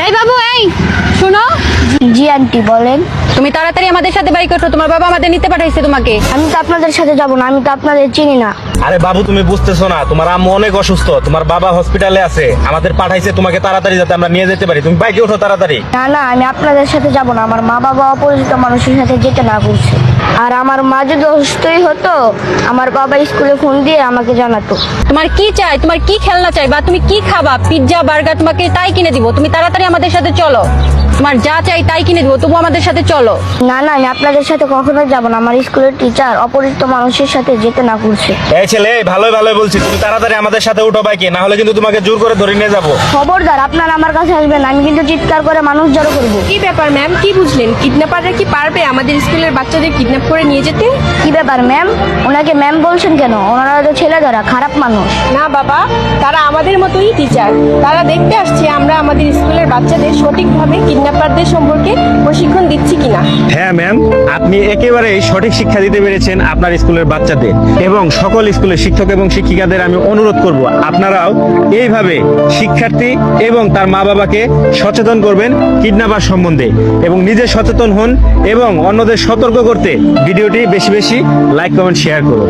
এই বাবু, এই শোনো। জি আন্টি বলেন। তুমি তাড়াতাড়ি আমাদের সাথে বাড়ি করছো, তোমার বাবা আমাদের নিতে পাঠাইছে তোমাকে। আমি তো আপনাদের সাথে যাব না, আমি তো আপনাদের চিনি না। আরে বাবু, তুমি বুঝতেছো না, তোমার আম্মু অনেক অসুস্থ, তোমার বাবা হসপিটালে আছে, আমাদের পাঠাইছে তোমাকে তাড়াতাড়ি যাতে আমরা নিয়ে যেতে পারি। তুমি বাইকে ওঠো তাড়াতাড়ি। না না, আমি আপনাদের সাথে যাব না। আমার মা বাবা অপরিচিত মানুষের সাথে যেতে না করছে। আর আমার মা যদি অসুস্থই হতো, আমার বাবা স্কুলে ফোন দিয়ে আমাকে জানাতো। তোমার কি চাই, তোমার কি খেলনা চাই, বা তুমি কি খাবা? পিৎজা বার্গার তোমাকে তাই কিনে দিব। তুমি তাড়াতাড়ি আমাদের সাথে চলো, তোমার যা চাই তাই কিনে দিব, তবু আমাদের সাথে চলো। না না, আমি আপনাদের সাথে কখনো যাব না। আমার স্কুলের টিচার অপরিচিত মানুষের সাথে যেতে না করছে। এই ছেলে, ভালোই ভালোই বলছি, তুমি তাড়াতাড়ি আমাদের সাথে উঠো বাইকে, না হলে কিন্তু তোমাকে জোর করে ধরে নিয়ে যাবো। খবরদার, আপনারা আমার কাছে আসবেন, আমি কিন্তু চিৎকার করে মানুষ জড়ো করবো। কি ব্যাপার ম্যাম, কি বুঝলেন? কিডন্যাপাররা কি পারবে আমাদের স্কুলের বাচ্চাদের কিডন্যাপ করে নিয়ে যেতে? কি ব্যাপার ম্যাম? ওনাকে ম্যাম বলছেন কেন? ওনারা তো ছেলেধরা, খারাপ মানুষ। না বাবা, তারা আমাদের মতোই টিচার। তারা দেখতে আসছে আমরা আমাদের স্কুলের বাচ্চাদের সঠিকভাবে কিডন্যাপারদের সম্পর্কে প্রশিক্ষণ দিচ্ছি কিনা। হ্যাঁ ম্যাম, আপনি একেবারে সঠিক শিক্ষা দিতে পেরেছেন আপনার স্কুলের বাচ্চাদের, এবং সকল স্কুলের শিক্ষক এবং শিক্ষিকাদের আমি অনুরোধ করব আপনারাও এইভাবে শিক্ষার্থী এবং তার মা বাবাকে সচেতন করবেন কিডন্যাপার সম্বন্ধে, এবং নিজে সচেতন হন এবং অন্যদের সতর্ক করতে ভিডিওটি বেশি বেশি লাইক কমেন্ট শেয়ার করুন।